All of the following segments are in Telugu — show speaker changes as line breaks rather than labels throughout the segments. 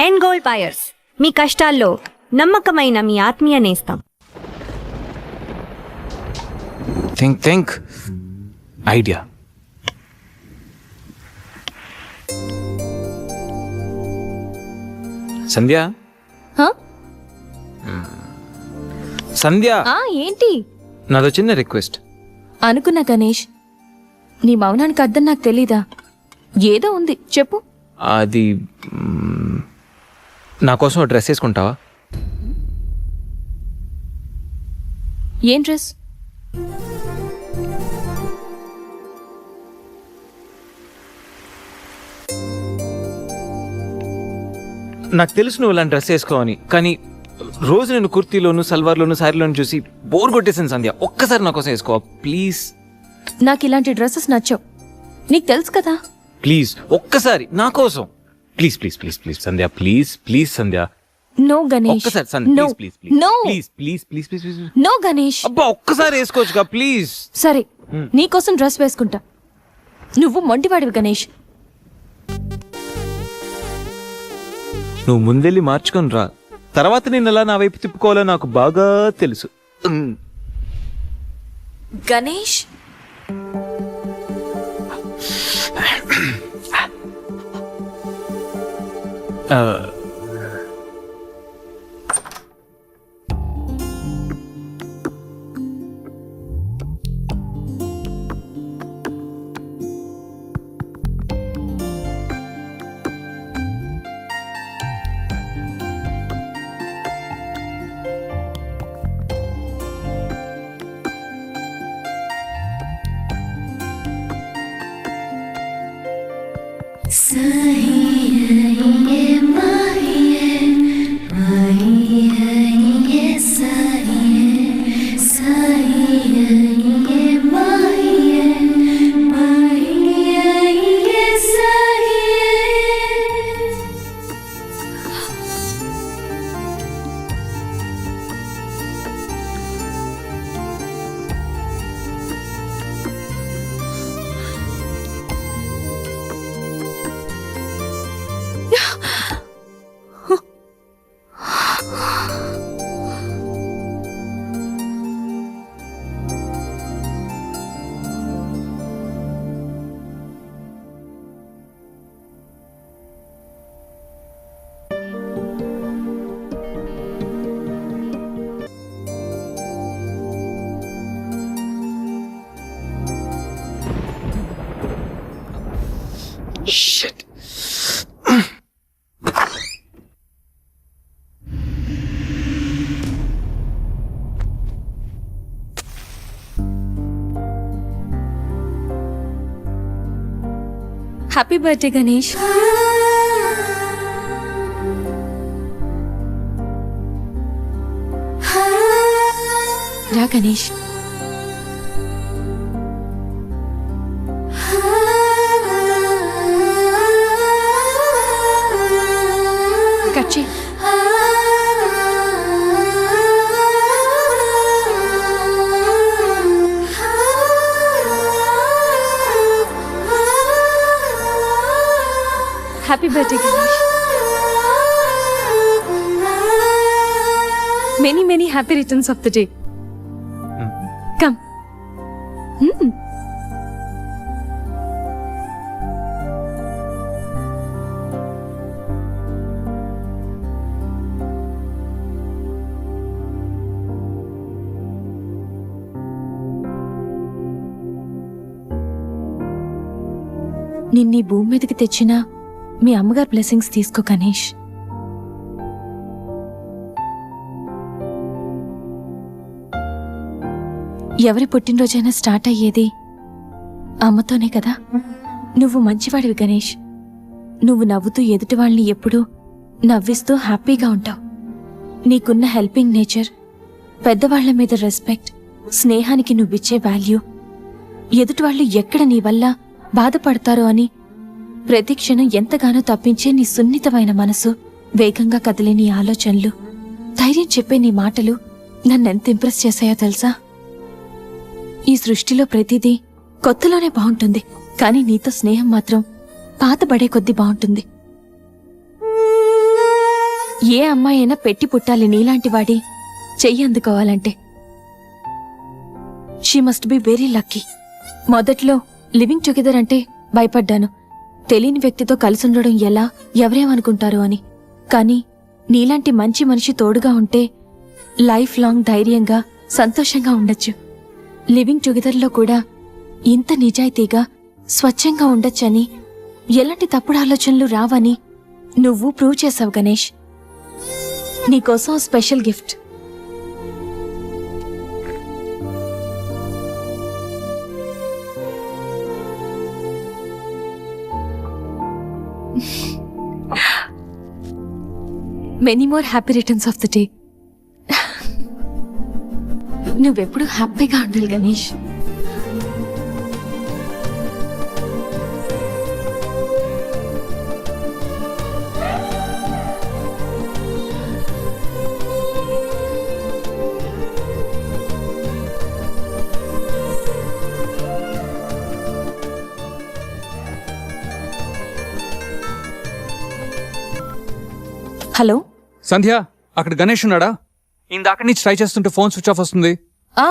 ఎండ్ గోల్డ్ బయర్స్, మీ కష్టాల్లో నమ్మకమైన మీ ఆత్మీయ నేస్తం.
Think idea. సంధ్య, సంధ్య,
ఏంటి?
నాదో చిన్న రిక్వెస్ట్.
అనుకున్నా గణేష్, నీ మౌనానికి అర్థం నాకు తెలీదా? ఏదో ఉంది, చెప్పు.
అది నా కోసం ఒక డ్రెస్ వేసుకుంటావా?
ఏం డ్రెస్?
నాకు తెలుసు నువ్వు ఇలాంటి డ్రెస్ వేసుకోవని, కానీ రోజు నేను కుర్తీలోను, సల్వార్లోను, శారీలోను చూసి బోర్ కొట్టేసాను సంధ్య. ఒక్కసారి నా కోసం వేసుకోవా ప్లీజ్?
నాకు ఇలాంటి డ్రెస్సెస్ నచ్చవు, నీకు తెలుసు కదా.
ప్లీజ్ ఒక్కసారి నా కోసం. Please please please please Sandhya, please please Sandhya.
No Ganesh,
ఒక్కసారి Sandhya,
no,
please please
no,
please please please please please.
No Ganesh.
అబ్బా ఒక్కసారి వేసుకోవచ్చుగా ప్లీజ్.
సరే, నీకోసం డ్రెస్ వేసుకుంటా. నువ్వు మొండివాడివి గణేష్.
నువ్వు ముందెళ్ళి మార్చుకొని రా, తర్వాత నేను ఎలా నా వైపు తిప్పుకోవాలో నాకు బాగా తెలుసు.
Ganesh,
Shit.
Happy birthday Ganesh. రా గణేష్. కట్ చేయి. Happy birthday Ganesh. Many many happy returns of the day. Come. నిన్నీ భూమి మీదకి తెచ్చిన మీ అమ్మగారు బ్లెస్సింగ్స్ తీసుకో గణేష్. ఎవరి పుట్టినరోజైనా స్టార్ట్ అయ్యేది అమ్మతోనే కదా. నువ్వు మంచివాడివి గణేష్. నువ్వు నవ్వుతూ ఎదుటి వాళ్ళని ఎప్పుడూ నవ్విస్తూ హ్యాపీగా ఉంటావు. నీకున్న హెల్పింగ్ నేచర్, పెద్దవాళ్ల మీద రెస్పెక్ట్, స్నేహానికి నువ్విచ్చే వాల్యూ, ఎదుటి వాళ్ళు ఎక్కడ నీ వల్ల బాధపడతారో అని ప్రతి క్షణం ఎంతగానో తప్పించే నీ సున్నితమైన మనసు, వేగంగా కదిలే నీ ఆలోచనలు, ధైర్యం చెప్పే నీ మాటలు నన్నెంత ఇంప్రెస్ చేశాయో తెలుసా? ఈ సృష్టిలో ప్రతిదీ కొత్తలోనే బాగుంటుంది, కానీ నీతో స్నేహం మాత్రం పాతబడే కొద్దీ బాగుంటుంది. ఏ అమ్మాయి అయినా పెట్టి పుట్టాలి నీలాంటి వాడి చెయ్యి అందుకోవాలంటే. She must be very lucky. మొదట్లో లివింగ్ టుగెదర్ అంటే భయపడ్డాను, తెలియని వ్యక్తితో కలిసి ఉండడం ఎలా, ఎవరేమనుకుంటారు అని. కానీ నీలాంటి మంచి మనిషి తోడుగా ఉంటే లైఫ్ లాంగ్ ధైర్యంగా సంతోషంగా ఉండొచ్చు. లివింగ్ టుగెదర్లో కూడా ఇంత నిజాయితీగా స్వచ్ఛంగా ఉండొచ్చని, ఎలాంటి తప్పుడు ఆలోచనలు రావని నువ్వు ప్రూవ్ చేసావు గణేష్. నీకోసం special gift. Many more happy returns of the day. నువ్వెప్పుడు హ్యాపీగా ఉండాలి గణేష్. హలో
సంధ్య, అక్కడ గణేష్ ఉన్నాడా? ఇందాక నుంచి ట్రై చేస్తుంటే ఫోన్ స్విచ్ ఆఫ్ వస్తుంది.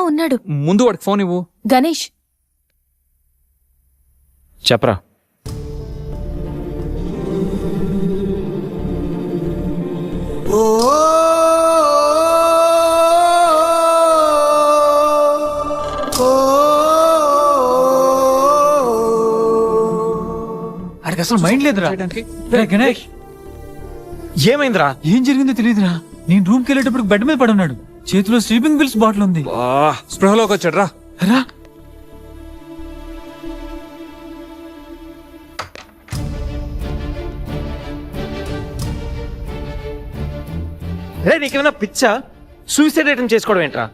ఉన్నాడు.
ముందు వాడికి ఫోన్ ఇవ్వు.
గణేష్,
చెప్పరా.
ఆడికి అసలు మైండ్ లేదురా. రే గణేష్,
ఏమైందిరా?
ఏం జరిగిందో తెలియదురా. నేను రూమ్కి వెళ్ళేటప్పుడు బెడ్ మీద పడున్నాడు, చేతిలో స్లీపింగ్ పిల్స్ బాటిల్ ఉంది.
స్పృహలోకి వచ్చాడు రా.
రా.
రే, నీకేమైనా పిచ్చా? సూసైడ్ అటెంప్ట్ చేసుకోవడం ఏంట్రా?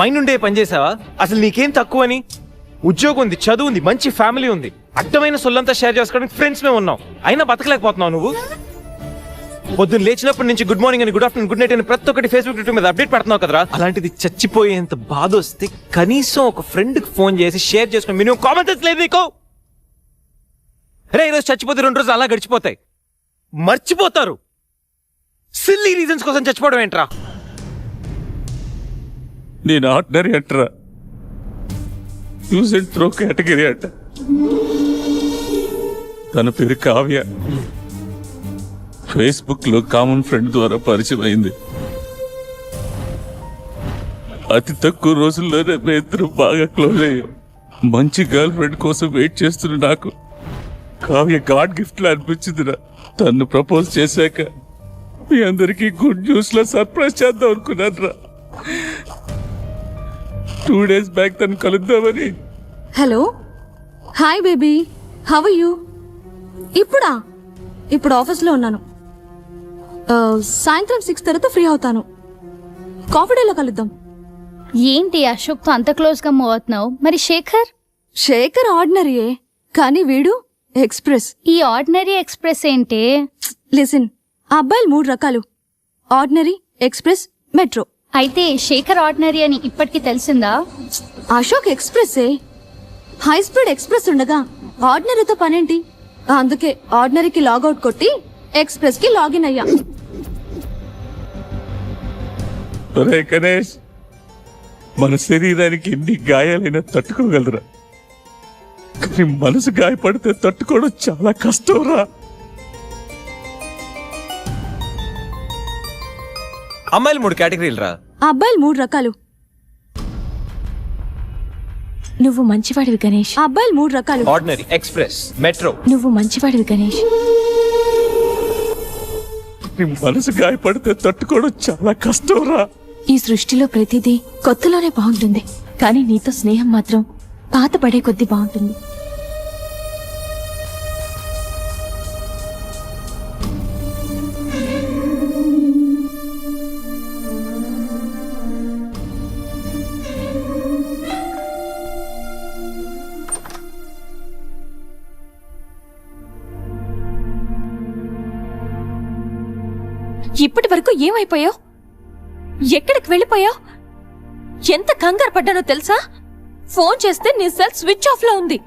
మైండ్ ఉండే పని చేసావా? అసలు నీకేం తక్కువని? ఉద్యోగం ఉంది, చదువు ఉంది, మంచి ఫ్యామిలీ ఉంది, అడ్డమైన సొల్లంతా షేర్ చేసుకోవడానికి ఫ్రెండ్స్ మేము ఉన్నాం. అయినా బతకలేకపోతున్నావు నువ్వు. పొద్దున్న లేచినప్పటి నుంచి గుడ్ మార్నింగ్ అని, గుడ్ ఆఫ్టర్నూన్, గుడ్ నైట్ అని ప్రతి ఒక్కటి ఫేస్బుక్ ట్విట్టర్ మీద అప్డేట్ పెడుతున్నావు కదరా. అలాంటిది చచ్చిపోయేంత బాధ వస్తే కనీసం ఒక ఫ్రెండ్ కి ఫోన్ చేసి షేర్ చేసుకుని మినిమం కామన్ సెన్స్ లేదు నీకు? రే, ఈరోజు చచ్చిపోతే 2 రోజులు అలా గడిచిపోతాయి, మర్చిపోతారు. సిల్లీ రీజన్స్ కోసం చచ్చిపోవడం ఏంట్రా?
నేను ఆర్డినరీ అంటరా, యూజ్ అండ్ త్రో కేటగిరీ అంట. తన పేరు కావ్య. ఫేస్బుక్ లో కామన్ ఫ్రెండ్ ద్వారా పరిచయం అయింది. అతి తక్కువ రోజుల్లోనే మేము ఇద్దరు బాగా క్లోజ్ అయ్యాం. మంచి గర్ల్ ఫ్రెండ్ కోసం వెయిట్ చేస్తున్న నాకు కావ్య గాడ్ గిఫ్ట్ లా అనిపించిందిరా. తను ప్రపోజ్ చేశాక మీ అందరికీ గుడ్ న్యూస్ లో సర్ప్రైజ్ చేద్దాం అనుకున్నాను రా. 2 days బ్యాక్ తను కలుద్దామని.
Hello, hi baby, how are you? ఇప్పుడు ఆఫీస్లో ఉన్నాను. సాయంత్రం 6 తర్వాత ఫ్రీ అవుతాను. కాఫీ డేలో కలుద్దాం.
ఏంటి అశోక్తో అంత క్లోజ్గా మూవ్ అవుతున్నావు? మరి
శేఖర్ ఆర్డినరీయే, కానీ వీడు ఎక్స్ప్రెస్.
ఈ ఆర్డినరీ ఎక్స్ప్రెస్ ఏంటి?
లిసన్, ఆ అబ్బాయిలు 3 రకాలు: ఆర్డినరీ, ఎక్స్ప్రెస్, మెట్రో.
అయితే శేఖర్ ఆర్డినరీ అని ఇప్పటికి తెలిసిందా?
అశోక్ ఎక్స్ప్రెస్సే. హై స్పీడ్ ఎక్స్ప్రెస్ ఉండగా ఆర్డినరీతో పనేంటి? అందుకే ఆర్డినరీకి లాగౌట్ కొట్టి ఎక్స్ప్రెస్ కి లాగిన్ అయ్యా.
ఒరే గణేష్, మన శరీరానికి ఎన్ని గాయాలైనా తట్టుకోగలరా, కానీ మనసు గాయపడితే తట్టుకోవడం చాలా కష్టంరా.
అమ్మాయిలు 3 కేటగిరీలు రా.
ఆ అబ్బాయిలు 3 రకాలు.
నువ్వు మంచివాడివి గణేష్.
ఆ అబ్బాయిలు 3 రకాలు.
Ordinary, express, metro.
నువ్వు మంచివాడివి గణేష్.
నీ మనసు గాయపడితే తట్టుకోవడం చాలా కష్టంరా.
ఈ సృష్టిలో ప్రతిదీ కొత్తలోనే బాగుంటుంది, కానీ నీతో స్నేహం మాత్రం పాత పడే కొద్దీ బాగుంటుంది. ఇప్పటి వరకు ఏమైపోయావు? ఎక్కడికి వెళ్ళిపోయావు? ఎంత కంగారు పడ్డానో తెలుసా? ఫోన్ చేస్తే నీ సెల్ స్విచ్ ఆఫ్ లో ఉంది.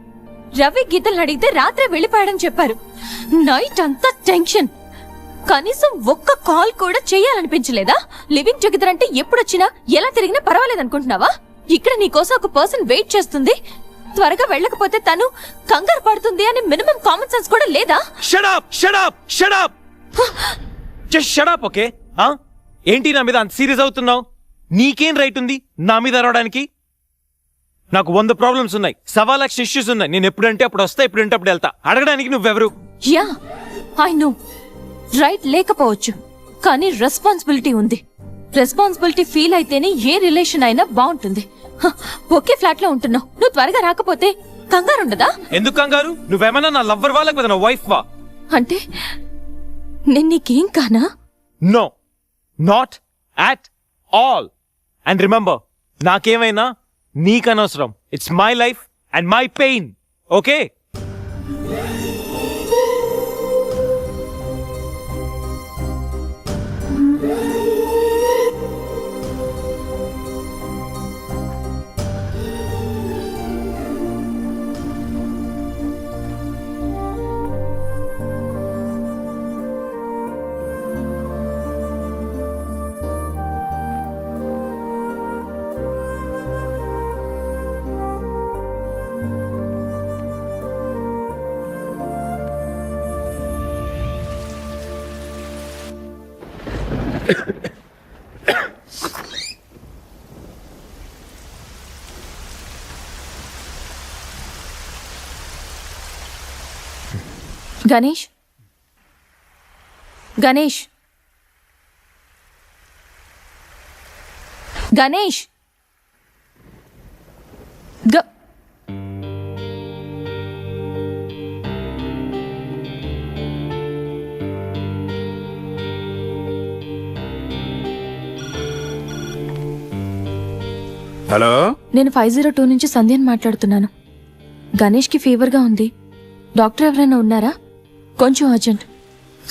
రవి గీతలు అడిగితే రాత్రే వెళ్ళిపోయాడని చెప్పారు. నైట్ అంతా టెన్షన్. కనీసం ఒక్క కాల్ కూడా చేయాలనిపించలేదా? లివింగ్ టుగెదర్ అంటే ఎప్పుడొచ్చినా ఎలా తిరిగినా పర్వాలేదనుకుంటున్నావా? ఇక్కడ నీకోసం ఒక పర్సన్ వెయిట్ చేస్తుంది, త్వరగా వెళ్ళకపోతే తను కంగారు పడుతుంది అని మినిమం కామన్ సెన్స్ కూడా లేదా?
Shut up just shut up. Okay, ఏంటి నా మీద అంత సీరియస్ అవుతున్నావు? నీకేం రైట్ ఉంది నా మీద అరవడానికి? నాకు 100 ప్రాబ్లమ్స్ ఉన్నాయి, 1,00,000 ఇష్యూస్ ఉన్నాయి. నేను ఎప్పుడంటే అప్పుడు వస్తా, ఎప్పుడంటే అప్పుడు వెళ్తా. అడగడానికి నువ్వెవరు?
యా ఐ నో, రైట్ లేకపోవచ్చు, కానీ రెస్పాన్సిబిలిటీ ఉంది. రెస్పాన్సిబిలిటీ ఫీల్ అయితేనే ఏ రిలేషన్ అయినా బాగుంటుంది. ఒకే ఫ్లాట్ లో ఉంటున్నావు, నువ్వు త్వరగా రాకపోతే కంగారు ఉండదా?
ఎందుకు కంగారు? నువ్వేమన్నా నా లవ్వర్ వా లేకపోతే నా వైఫ్ వా?
అంటే నేను నీకేం కానా?
No, not at all. And remember, నాకేమైనా నీకనవసరం. It's my life and my pain. Okay?
Ganesh, Ganesh, Ganesh,
hello,
నేను 502 నుంచి సంధ్యని మాట్లాడుతున్నాను. గణేష్కి ఫీవర్గా ఉంది, డాక్టర్ ఎవరైనా ఉన్నారా? కొంచెం అర్జెంట్.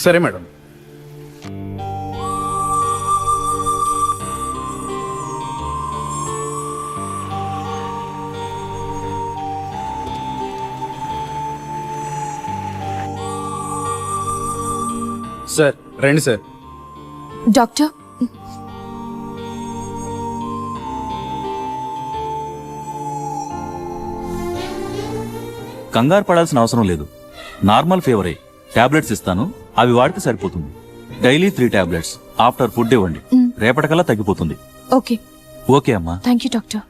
సరే మేడం. సార్ రండి సార్.
డాక్టర్,
కంగారు పడాల్సిన అవసరం లేదు. నార్మల్ ఫీవరే. టాబ్లెట్స్ ఇస్తాను, అవి వాడితే సరిపోతుంది. Daily 3 tablets. ఆఫ్టర్ ఫుడ్ ఇవ్వండి, రేపటికల్లా తగ్గిపోతుంది.
ఓకే.
ఓకే అమ్మా.
Thank you doctor.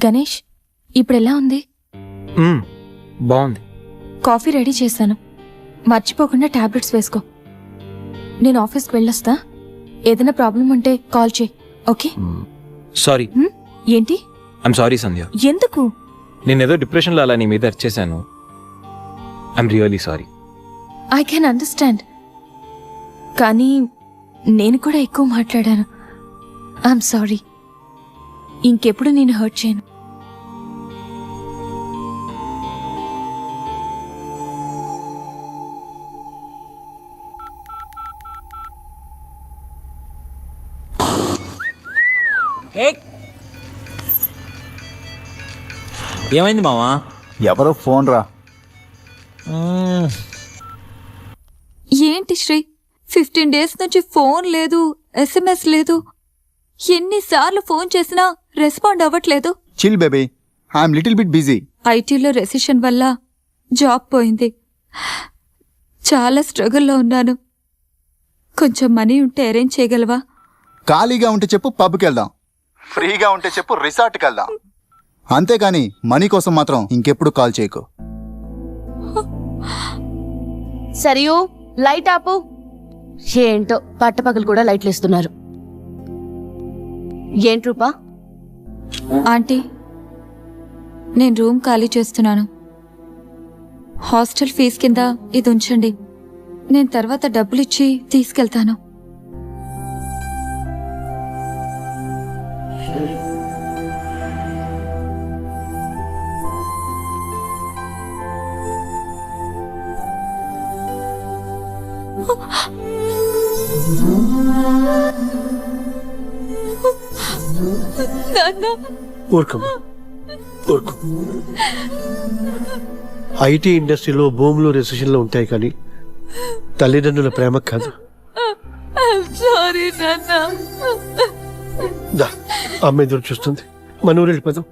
గణేష్, ఇప్పుడు ఎలా ఉంది?
బాగుంది.
కాఫీ రెడీ చేశాను, మర్చిపోకుండా టాబ్లెట్స్ వేసుకో. నేను ఆఫీస్కి వెళ్ళొస్తా, ఏదైనా ప్రాబ్లం ఉంటే కాల్ చేయి. ఓకే?
సారీ.
ఏంటి?
I'm sorry Sandhya.
ఎందుకు?
నేనేదో డిప్రెషన్లో అలా నీ మీద అరిచేశాను. I'm really sorry.
I can understand, కానీ నేను కూడా ఎక్కువ మాట్లాడాను. I'm sorry. ఇంకెప్పుడు నేను హర్ట్ చేయను.
ఏమైంది మావా?
ఎవరో ఫోన్ రా.
ఏంటి శ్రీ, 15 డేస్ నుంచి ఫోన్ లేదు, SMS లేదు. ఎన్నిసార్లు ఫోన్ చేసినా రెస్పాండ్ అవ్వట్లేదు.
Chill baby, I'm little bit busy.
ఐటీలో రెసిషన్ వల్ల జాబ్ పోయింది. చాలా స్ట్రగుల్లో ఉన్నాను. కొంచెం మనీ ఉంటే అరేంజ్ చేయగలవా?
ఖాళీగా ఉంటే చెప్పు, పబ్కి వెళ్దాం. ఫ్రీగా ఉంటే చెప్పు, రిసార్ట్కి వెళ్దాం. అంతేగాని మనీ కోసం మాత్రం ఇంకెప్పుడు కాల్ చేయకు.
సరియు, లైట్ ఆపు. ఏంటో పట్టపగలు కూడా లైట్లు ఇస్తున్నారు. ఏంటి రూపా?
ఆంటీ, నేను రూమ్ ఖాళీ చేస్తున్నాను.
హాస్టల్ ఫీజు కింద ఇది ఉంచండి. నేను తర్వాత డబ్బులు ఇచ్చి తీసుకెళ్తాను.
ఊరుకోమ్మా, ఊరుకో. ఐటీ ఇండస్ట్రీలో భూములు రెసిషన్లో ఉంటాయి కానీ తల్లిదండ్రుల ప్రేమ కాదు. దా, అమ్మ ఎదురు చూస్తుంది. మన ఊరు వెళ్ళిపోదాం.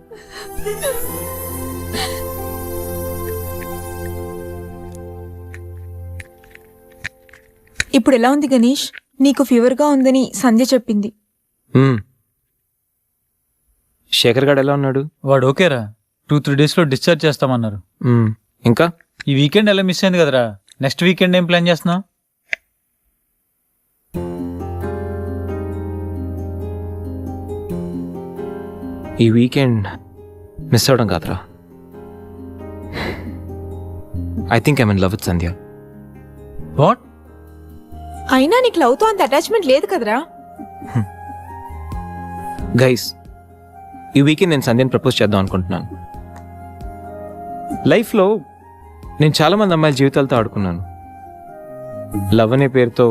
ఇప్పుడు ఎలా ఉంది గణేష్? నీకు ఫీవర్గా ఉందని సంధ్య చెప్పింది.
శేఖర్ గాడు ఎలా ఉన్నాడు?
వాడు ఓకేరా, 2-3 డేస్లో డిశ్చార్జ్ చేస్తామన్నారు.
ఇంకా
ఈ వీకెండ్ ఎలా మిస్ అయింది కదరా. నెక్స్ట్ వీకెండ్ ఏం ప్లాన్ చేస్తున్నావు?
ఈ వీకెండ్ మిస్ అవడం కాదురా. I think I'm in love with Sandhya.
What?
అయినా నీకు లవ్తో అంత అటాచ్మెంట్ లేదు కదరా.
గైస్, ఈ వీకెండ్ నేను సంధ్యని ప్రపోజ్ చేద్దాం అనుకుంటున్నాను. లైఫ్లో నేను చాలామంది అమ్మాయిల జీవితాలతో ఆడుకున్నాను. లవ్ అనే పేరుతో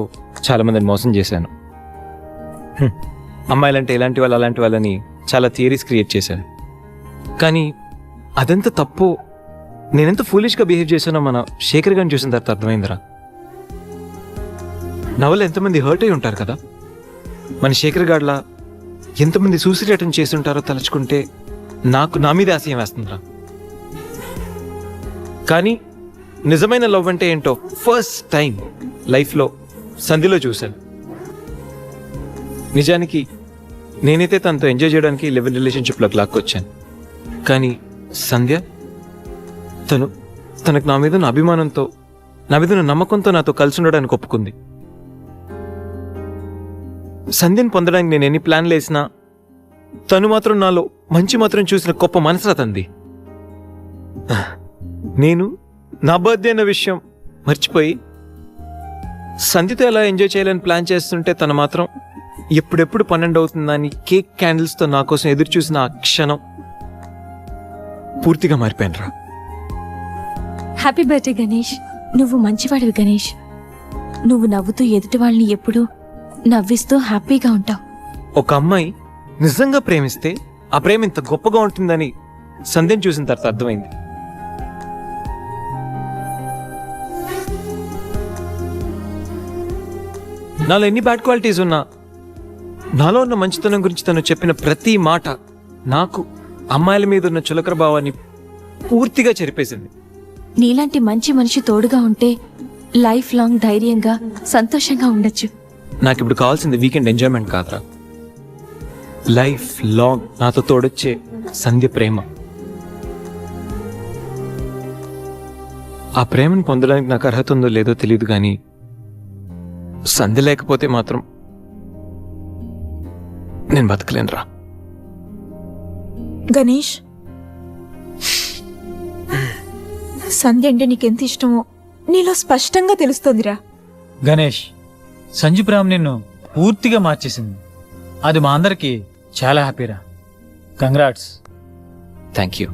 చాలామందిని మోసం చేశాను. అమ్మాయిలంటే ఇలాంటి వాళ్ళు అలాంటి వాళ్ళని చాలా థియరీస్ క్రియేట్ చేశాను. కానీ అదెంత తప్పు, నేనెంత ఫూలిష్గా బిహేవ్ చేశానో మన శేఖర్ గారిని చూసిన తర్వాత అర్థమైందిరా. నా వల్ల ఎంతమంది హర్ట్ అయి ఉంటారు కదా. మన శేఖర్ గాడ్లా ఎంతమంది సూసైడ్ అటెంప్ట్ చేసి ఉంటారో తలుచుకుంటే నాకు నా మీద ఆశయం వేస్తుందిరా. కానీ నిజమైన లవ్ అంటే ఏంటో ఫస్ట్ టైం లైఫ్లో సంధిలో చూశాను. నిజానికి నేనైతే తనతో ఎంజాయ్ చేయడానికి లివ్ ఇన్ రిలేషన్షిప్లోకి లాక్కొచ్చాను. కానీ సంధ్య తనకు నా మీద ఉన్న అభిమానంతో, నా మీద ఉన్న నమ్మకంతో నాతో కలిసి ఉండడానికి ఒప్పుకుంది. సంధ్యను పొందడానికి నేను ఎన్ని ప్లాన్లు వేసినా తను మాత్రం నాలో మంచి మాత్రం చూసిన గొప్ప మనసురా తంది. నేను నా బర్త్డే అన్న విషయం మర్చిపోయి సంధ్యతో ఎలా ఎంజాయ్ చేయాలని ప్లాన్ చేస్తుంటే తను మాత్రం ఎప్పుడెప్పుడు 12 అవుతుందని కేక్ క్యాండిల్స్తో నా కోసం ఎదురు చూసిన ఆ క్షణం పూర్తిగా మారిపోయాను రా.
Happy birthday Ganesh. నువ్వు మంచివాడివి గణేష్. నువ్వు నవ్వుతూ ఎదుటి వాళ్ళని ఎప్పుడూ నవ్విస్తూ హ్యాపీగా ఉంటావు.
ఒక అమ్మాయి నిజంగా ప్రేమిస్తే ఆ ప్రేమ ఇంత గొప్పగా ఉంటుందని సంధ్యను చూసిన తర్వాత అర్థమైంది. నాలో ఎన్ని బ్యాడ్ క్వాలిటీస్ ఉన్నా నాలో ఉన్న మంచితనం గురించి తను చెప్పిన ప్రతి మాట నాకు అమ్మాయిల మీద ఉన్న చులకర భావాన్ని పూర్తిగా చెరిపేసింది.
నీలాంటి మంచి మనిషి తోడుగా ఉంటే లైఫ్ లాంగ్ ధైర్యంగా సంతోషంగా ఉండొచ్చు.
నాకు ఇప్పుడు కావాల్సింది వీకెండ్ ఎంజాయ్మెంట్ కాదురా, లైఫ్ లాంగ్ నాతో తోడొచ్చే సంధ్య ప్రేమ. ఆ ప్రేమను పొందడానికి నాకు అర్హత ఉందో లేదో తెలియదు, కానీ సంధ్య లేకపోతే మాత్రం నేను బతకలేనురా.
గణేష్, సంధ్య అంటే నీకెంత ఇష్టమో నీలో స్పష్టంగా తెలుస్తోందిరా.
గణేష్, సంజు ప్రేమ నిన్ను పూర్తిగా మార్చేసింది. అది మా అందరికి చాలా హ్యాపీరా. కంగ్రాట్స్.
Thank you.